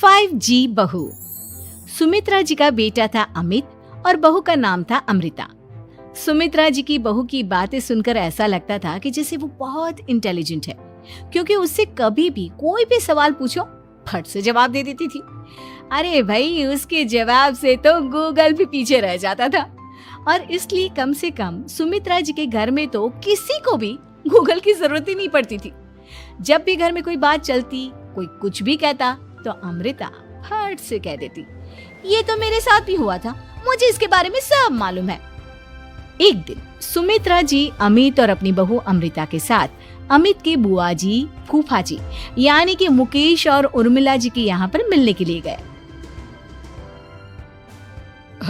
5G बहू। सुमित्रा जी का बेटा था अमित और बहू का नाम था अमृता। सुमित्रा जी की बहू की बातें सुनकर ऐसा लगता था कि जैसे वो बहुत इंटेलिजेंट है, क्योंकि उससे कभी भी कोई भी सवाल पूछो फट से जवाब दे देती थी। अरे भाई, उसके जवाब से तो गूगल भी पीछे रह जाता था। और इसलिए कम से कम सुमित्रा जी के घर में तो किसी को भी गूगल की जरूरत ही नहीं पड़ती थी। जब भी घर में कोई बात चलती, कोई कुछ भी कहता, तो अमृता फट से कह देती, ये तो मेरे साथ भी हुआ था, मुझे इसके बारे में सब मालूम है। एक दिन सुमित्रा जी अमित और अपनी बहू अमृता के साथ अमित के बुआ जी, फूफा जी यानी कि मुकेश और उर्मिला जी के यहाँ पर मिलने के लिए गए।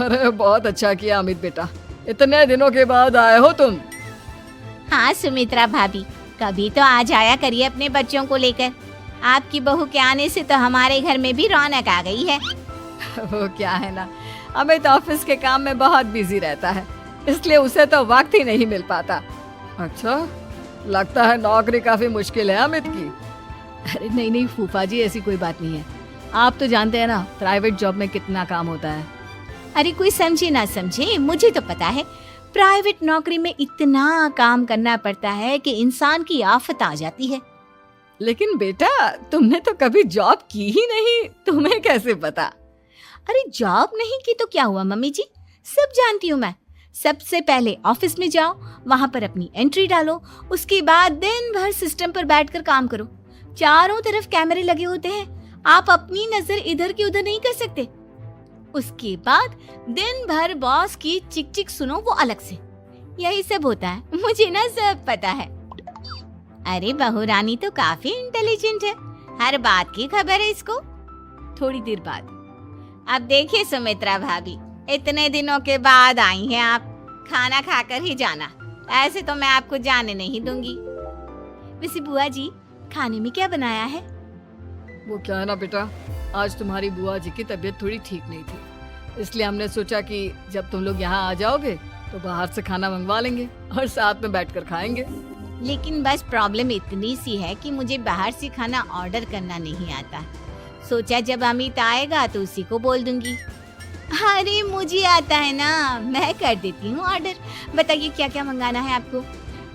अरे बहुत अच्छा किया अमित बेटा, इतने दिनों के बाद आए हो तुम। हाँ सुमित्रा भाभी, कभी तो आ जाया करिए अपने बच्चों को लेकर। आपकी बहू के आने से तो हमारे घर में भी रौनक आ गई है। वो क्या है ना, अमित ऑफिस के काम में बहुत बिजी रहता है, इसलिए उसे तो वक्त ही नहीं मिल पाता। अच्छा, लगता है नौकरी काफी मुश्किल है अमित की। अरे नहीं फूफा जी, ऐसी कोई बात नहीं है। आप तो जानते हैं ना प्राइवेट जॉब में कितना काम होता है। अरे कोई समझे ना समझे, मुझे तो पता है प्राइवेट नौकरी में इतना काम करना पड़ता है कि इंसान की आफत आ जाती है। लेकिन बेटा, तुमने तो कभी जॉब की ही नहीं, तुम्हें कैसे पता? अरे जॉब नहीं की तो क्या हुआ मम्मी जी, सब जानती हूँ मैं। सबसे पहले ऑफिस में जाओ, वहां पर अपनी एंट्री डालो, उसके बाद दिन भर सिस्टम पर बैठकर काम करो। चारों तरफ कैमरे लगे होते हैं, आप अपनी नजर इधर की उधर नहीं कर सकते। उसके बाद दिन भर बॉस की चिक चिक सुनो, वो अलग से। यही सब होता है, मुझे ना सब पता है। अरे बहू रानी तो काफी इंटेलिजेंट है, हर बात की खबर है इसको। थोड़ी देर बाद, अब देखिए सुमित्रा भाभी, इतने दिनों के बाद आई हैं आप, खाना खाकर ही जाना, ऐसे तो मैं आपको जाने नहीं दूंगी। वैसे बुआ जी, खाने में क्या बनाया है? वो क्या है ना बेटा, आज तुम्हारी बुआ जी की तबीयत थोड़ी ठीक नहीं थी, इसलिए हमने सोचा कि जब तुम लोग यहाँ आ जाओगे तो बाहर से खाना मंगवा लेंगे और साथ में बैठकर खाएंगे। लेकिन बस प्रॉब्लम इतनी सी है कि मुझे बाहर से खाना ऑर्डर करना नहीं आता। सोचा जब अमित आएगा तो उसी को बोल दूंगी। अरे मुझे आता है ना, मैं कर देती हूँ ऑर्डर। बताइए क्या क्या मंगाना है आपको?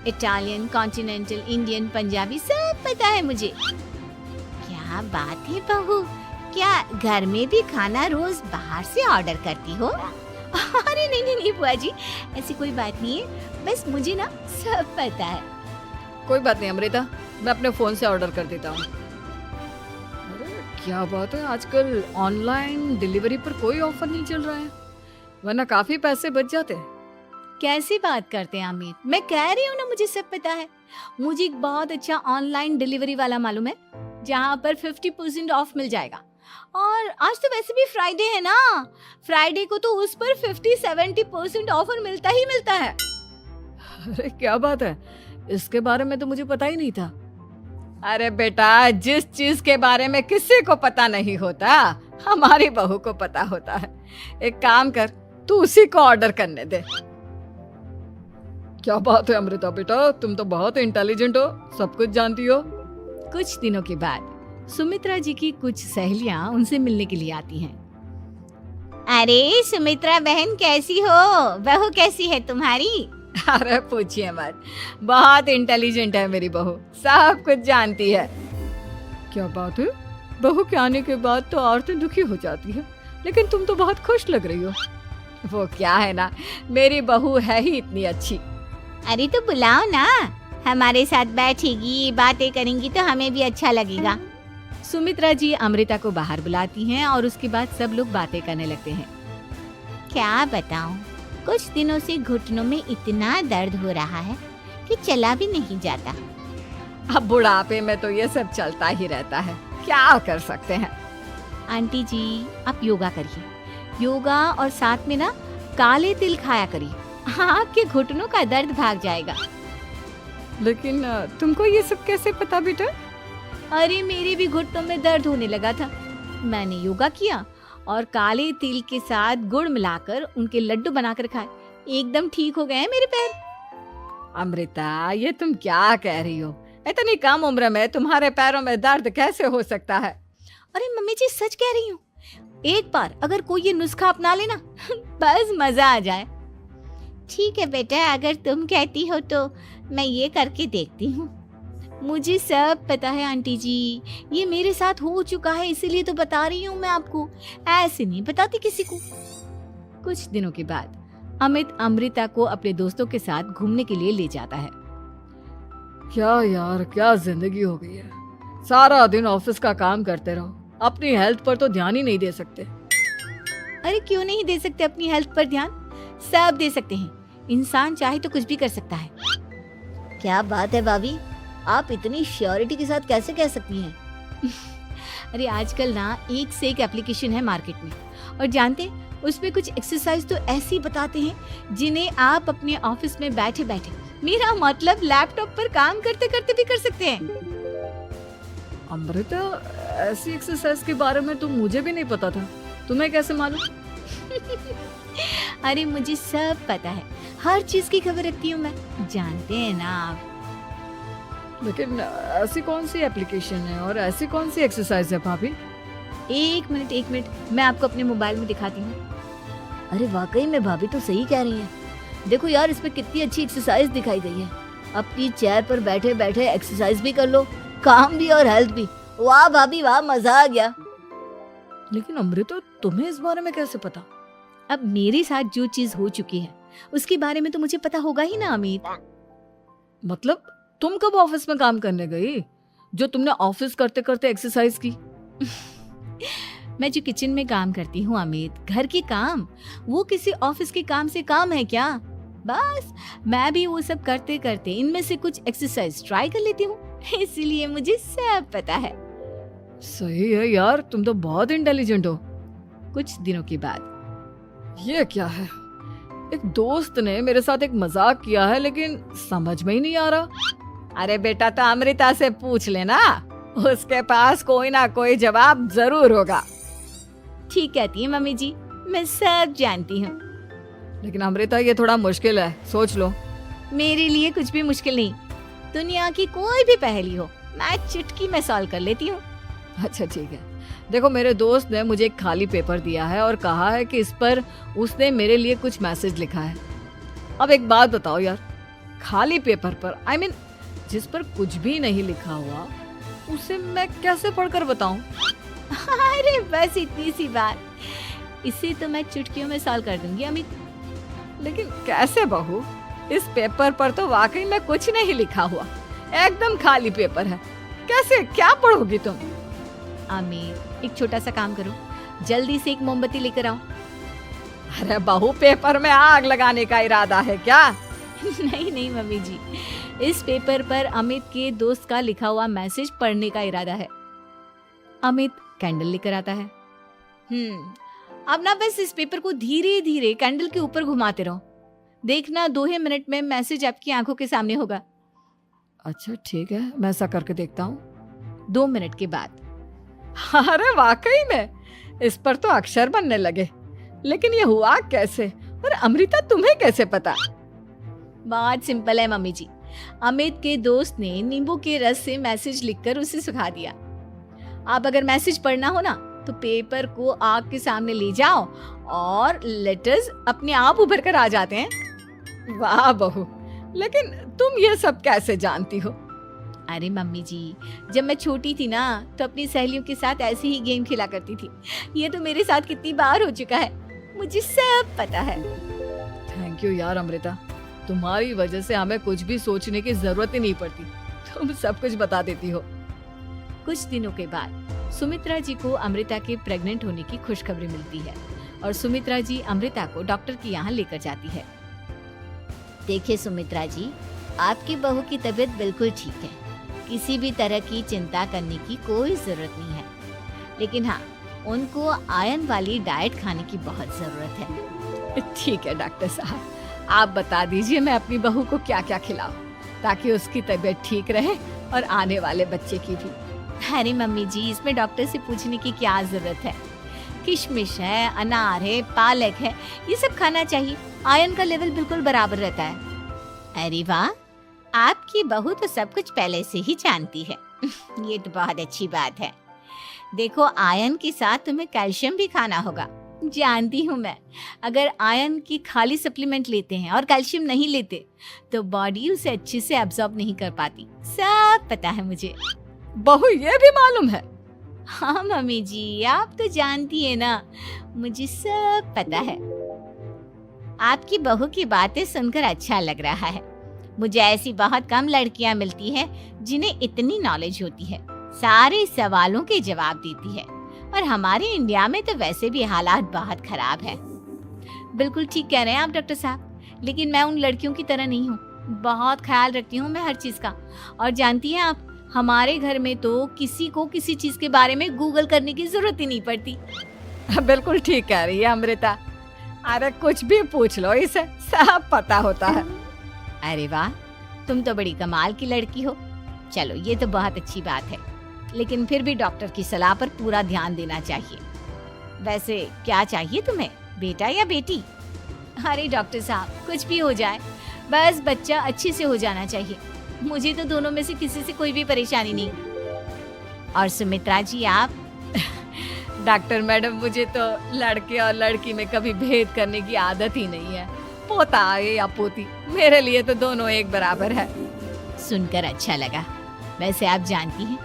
इटालियन, कॉन्टिनेंटल, इंडियन, पंजाबी, सब पता है मुझे। क्या बात है बहू, क्या घर में भी खाना रोज बाहर से ऑर्डर करती हो? अरे नहीं बुआ जी, ऐसी कोई बात नहीं है, बस मुझे ना सब पता है। कोई बात नहीं अमृता, मैं अपने फोन से ऑर्डर कर देता हूँ। अरे क्या बात है, आजकल ऑनलाइन डिलीवरी पर कोई ऑफर नहीं चल रहा है, वरना काफी पैसे बच जाते हैं। कैसी बात करते हैं अमित, मैं कह रही हूँ ना मुझे सब पता है। मुझे एक बहुत अच्छा ऑनलाइन डिलीवरी वाला मालूम है, जहाँ पर 50% ऑफ मिल जाएगा। और आज तो वैसे भी फ्राइडे है ना, फ्राइडे को तो उस पर 50-70% ऑफर मिलता ही मिलता है। अरे क्या बात है, इसके बारे में तो मुझे पता ही नहीं था। अरे बेटा, जिस चीज के बारे में किसी को पता नहीं होता, हमारी बहू को पता होता है। एक काम कर, तू उसी को ऑर्डर करने दे। क्या बात है अमृता बेटा, तुम तो बहुत इंटेलिजेंट हो, सब कुछ जानती हो। कुछ दिनों के बाद सुमित्रा जी की कुछ सहेलियां उनसे मिलने के लिए आती हैं। अरे सुमित्रा बहन कैसी हो, बहू कैसी है तुम्हारी? अरे पूछिए मत, बहुत इंटेलिजेंट है मेरी बहू, सब कुछ जानती है। क्या बात है, बहू के आने के बाद तो औरतें दुखी हो जाती है, लेकिन तुम तो बहुत खुश लग रही हो। वो क्या है ना, मेरी बहू है ही इतनी अच्छी। अरे तो बुलाओ ना, हमारे साथ बैठेगी, बातें करेंगी तो हमें भी अच्छा लगेगा। सुमित्रा जी अमृता को बाहर बुलाती हैं और उसके बाद सब लोग बातें करने लगते हैं। क्या बताऊं, कुछ दिनों से घुटनों में इतना दर्द हो रहा है कि चला भी नहीं जाता। अब बुढ़ापे में तो ये सब चलता ही रहता है, क्या कर सकते हैं। आंटी जी, आप योगा करिए, योगा और साथ में ना काले तिल खाया करिए, आपके घुटनों का दर्द भाग जाएगा। लेकिन तुमको ये सब कैसे पता बेटा? अरे मेरे भी घुटनों में दर्द होने लगा था, मैंने योगा किया और काले तिल के साथ गुड़ मिलाकर उनके लड्डू बनाकर खाए, एकदम ठीक हो गए हैं मेरे पैर। अमृता, ये तुम क्या कह रही हो? इतनी कम उम्र में तुम्हारे पैरों में दर्द कैसे हो सकता है? अरे मम्मी जी सच कह रही हूँ, एक बार अगर कोई ये नुस्खा अपना लेना बस मजा आ जाए। ठीक है बेटा, अगर तुम कहती हो तो मैं ये करके देखती हूँ। मुझे सब पता है आंटी जी, ये मेरे साथ हो चुका है, इसीलिए तो बता रही हूँ मैं आपको, ऐसे नहीं बताती किसी को। कुछ दिनों के बाद अमित अमृता को अपने दोस्तों के साथ घूमने के लिए ले जाता है। क्या यार, क्या जिंदगी हो गई है। सारा दिन ऑफिस का काम करते रहो, अपनी हेल्थ पर तो ध्यान ही नहीं दे सकते। अरे क्यों नहीं दे सकते अपनी हेल्थ पर ध्यान, सब दे सकते हैं। इंसान चाहे तो कुछ भी कर सकता है। क्या बात है भाभी, आप इतनी श्योरिटी के साथ कैसे कह सकती हैं? अरे आजकल ना एक से एक एप्लीकेशन है मार्केट में, और जानते हैं उसमें कुछ एक्सरसाइज तो ऐसी बताते हैं जिन्हें आप अपने ऑफिस में बैठे बैठे, मेरा मतलब लैपटॉप पर काम करते करते भी कर सकते हैं। अमृता, ऐसी एक्सरसाइज के बारे में तो मुझे भी नहीं पता था, तुम्हें कैसे मालूम? अरे मुझे सब पता है, हर चीज की खबर रखती हूँ मैं, जानते हैं ना आप। लेकिन ऐसी कौन सी एप्लीकेशन है और ऐसी कौन सी एक्सरसाइज है भाभी? एक मिनट, मैं आपको अपने मोबाइल में दिखाती हूँ। अरे वाकई में भाभी तो सही कह रही हैं। देखो यार, इसमें कितनी अच्छी एक्सरसाइज दिखाई गई है। अपनी चेयर पर बैठे बैठे एक्सरसाइज भी कर लो, काम भी और हेल्थ भी। वाह भाभी वाह, मजा आ गया। लेकिन अमृता, तुम्हें इस बारे में कैसे पता? अब मेरे साथ जो चीज हो चुकी है उसके बारे में तो मुझे पता होगा ही ना अमित। मतलब तुम कब ऑफिस में काम करने गई जो तुमने ऑफिस करते करते एक्सरसाइज की? मैं जो किचन में काम करती हूँ अमित, घर के काम, वो किसी ऑफिस के काम से काम है क्या? बस मैं भी वो सब करते करते इनमें से कुछ एक्सरसाइज ट्राई कर लेती हूँ, इसीलिए मुझे सब पता है। सही है यार, तुम तो बहुत इंटेलिजेंट हो। कुछ दिनों के बाद ये क्या है, एक दोस्त ने मेरे साथ एक मजाक किया है लेकिन समझ में ही नहीं आ रहा। अरे बेटा, तो अमृता से पूछ लेना, उसके पास कोई ना कोई जवाब जरूर होगा। ठीक कहती है मम्मी जी, मैं सब जानती हूँ। लेकिन अमृता, ये थोड़ा मुश्किल है, सोच लो। मेरे लिए कुछ भी मुश्किल नहीं, दुनिया की कोई भी पहेली हो मैं चुटकी में सॉल्व कर लेती हूँ। अच्छा ठीक है, देखो मेरे दोस्त ने मुझे एक खाली पेपर दिया है और कहा है कि इस पर उसने मेरे लिए कुछ मैसेज लिखा है। अब एक बात बताओ यार, खाली पेपर पर, I mean, जिस पर कुछ भी नहीं लिखा हुआ, उसे मैं कैसे पढ़कर बताऊं? अरे बस इतनी सी बात, इसे तो मैं चुटकियों में सॉल्व कर दूंगी अमित। लेकिन कैसे बहू, इस पेपर पर तो वाकई में कुछ नहीं लिखा हुआ, एकदम खाली पेपर है, कैसे, क्या पढ़ोगी तुम? अमित, एक छोटा सा काम करो, जल्दी से एक मोमबत्ती लेकर आओ। अरे बहू, पेपर में आग लगाने का इरादा है क्या? नहीं मम्मी जी, इस पेपर पर अमित के दोस्त का लिखा हुआ मैसेज पढ़ने का इरादा है। अमित कैंडल लेकर आता है। अब ना बस इस पेपर को धीरे धीरे कैंडल के ऊपर घुमाते रहो, देखना 2 ही मिनट में मैसेज आपकी आंखों के सामने होगा। अच्छा ठीक है, मैं ऐसा करके देखता हूँ। 2 मिनट के बाद, अरे वाकई में इस पर तो अक्षर बनने लगे, लेकिन ये हुआ कैसे? और अमृता, तुम्हें कैसे पता? बहुत सिंपल है मम्मी जी, अमित के दोस्त ने नींबू के रस से मैसेज लिखकर उसे सुखा दिया। आप अगर मैसेज पढ़ना हो ना तो पेपर को आग के सामने ले जाओ और लेटर्स अपने आप उभर कर आ जाते हैं। वाह बहू, लेकिन तुम ये सब कैसे जानती हो? अरे मम्मी जी, जब मैं छोटी थी ना तो अपनी सहेलियों के साथ ऐसे ही गेम खेला करती थी। ये तो मेरे साथ कितनी बार हो चुका है, मुझे सब पता है। थैंक यू यार अमृता, तुम्हारी वजह से हमें कुछ भी सोचने की जरूरत ही नहीं पड़ती, तुम सब कुछ बता देती हो। कुछ दिनों के बाद सुमित्रा जी को अमृता के प्रेग्नेंट होने की खुशखबरी मिलती है और सुमित्रा जी अमृता को डॉक्टर के यहाँ लेकर जाती है। देखिए सुमित्रा जी, आपकी बहू की तबीयत बिल्कुल ठीक है, किसी भी तरह की चिंता करने की कोई जरूरत नहीं है, लेकिन हाँ, उनको आयरन वाली डाइट खाने की बहुत जरूरत है। ठीक है डॉक्टर साहब, आप बता दीजिए मैं अपनी बहू को क्या क्या खिलाऊं ताकि उसकी तबीयत ठीक रहे और आने वाले बच्चे की भी। अरे मम्मी जी, इसमें डॉक्टर से पूछने की क्या जरूरत है, किशमिश है, अनार है, पालक है, ये सब खाना चाहिए, आयरन का लेवल बिल्कुल बराबर रहता है। अरे वाह, आपकी बहू तो सब कुछ पहले से ही जानती है। ये तो बहुत अच्छी बात है। देखो, आयरन के साथ तुम्हें कैल्शियम भी खाना होगा। जानती हूँ मैं, अगर आयरन की खाली सप्लीमेंट लेते हैं और कैल्शियम नहीं लेते तो बॉडी उसे अच्छे से एब्जॉर्ब नहीं कर पाती। सब पता है मुझे। बहू ये भी मालूम है? हाँ मम्मी जी, आप तो जानती है ना, मुझे सब पता है। आपकी बहू की बातें सुनकर अच्छा लग रहा है। मुझे ऐसी बहुत कम लड़कियां मिलती हैं जिन्हें इतनी नॉलेज होती है, सारे सवालों के जवाब देती है। और हमारे इंडिया में तो वैसे भी हालात बहुत खराब है। बिल्कुल ठीक कह रहे हैं आप डॉक्टर साहब, लेकिन मैं उन लड़कियों की तरह नहीं हूँ। बहुत ख्याल रखती हूँ मैं हर चीज़ का। और जानती हैं आप, हमारे घर में तो किसी को किसी चीज़ के बारे में गूगल करने की जरूरत ही नहीं पड़ती। बिल्कुल ठीक कह रही है अमृता। अरे कुछ भी पूछ लो, इसे सब पता होता है। अरे वाह, तुम तो बड़ी कमाल की लड़की हो। चलो, ये तो बहुत अच्छी बात है, लेकिन फिर भी डॉक्टर की सलाह पर पूरा ध्यान देना चाहिए। वैसे क्या चाहिए तुम्हें, बेटा या बेटी? अरे डॉक्टर साहब, कुछ भी हो जाए, बस बच्चा अच्छे से हो जाना चाहिए। मुझे तो दोनों में से किसी से कोई भी परेशानी नहीं। और सुमित्रा जी, आप? डॉक्टर मैडम, मुझे तो लड़के और लड़की में कभी भेद करने की आदत ही नहीं है। पोता आए या पोती, मेरे लिए तो दोनों एक बराबर है। सुनकर अच्छा लगा। वैसे आप जानती हैं,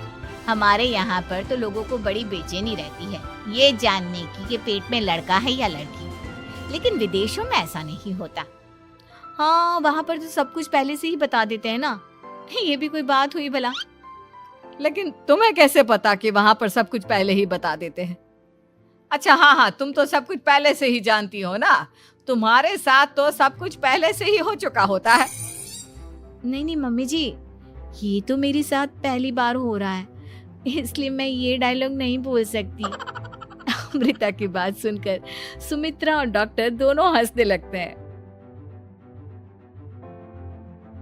हमारे यहाँ पर तो लोगों को बड़ी बेचैनी रहती है ये जानने की कि पेट में लड़का है या लड़की, लेकिन विदेशों में ऐसा नहीं होता। हाँ, वहाँ पर तो सब कुछ पहले से ही बता देते हैं ना। ये भी कोई बात हुई भला? लेकिन तुम्हें कैसे पता कि वहां पर सब कुछ पहले ही बता देते हैं? अच्छा हाँ, तुम तो सब कुछ पहले से ही जानती हो ना। तुम्हारे साथ तो सब कुछ पहले से ही हो चुका होता है। नहीं मम्मी जी, ये तो मेरे साथ पहली बार हो रहा है, इसलिए मैं ये डायलॉग नहीं बोल सकती। अमृता की बात सुनकर सुमित्रा और डॉक्टर दोनों हंसने लगते हैं।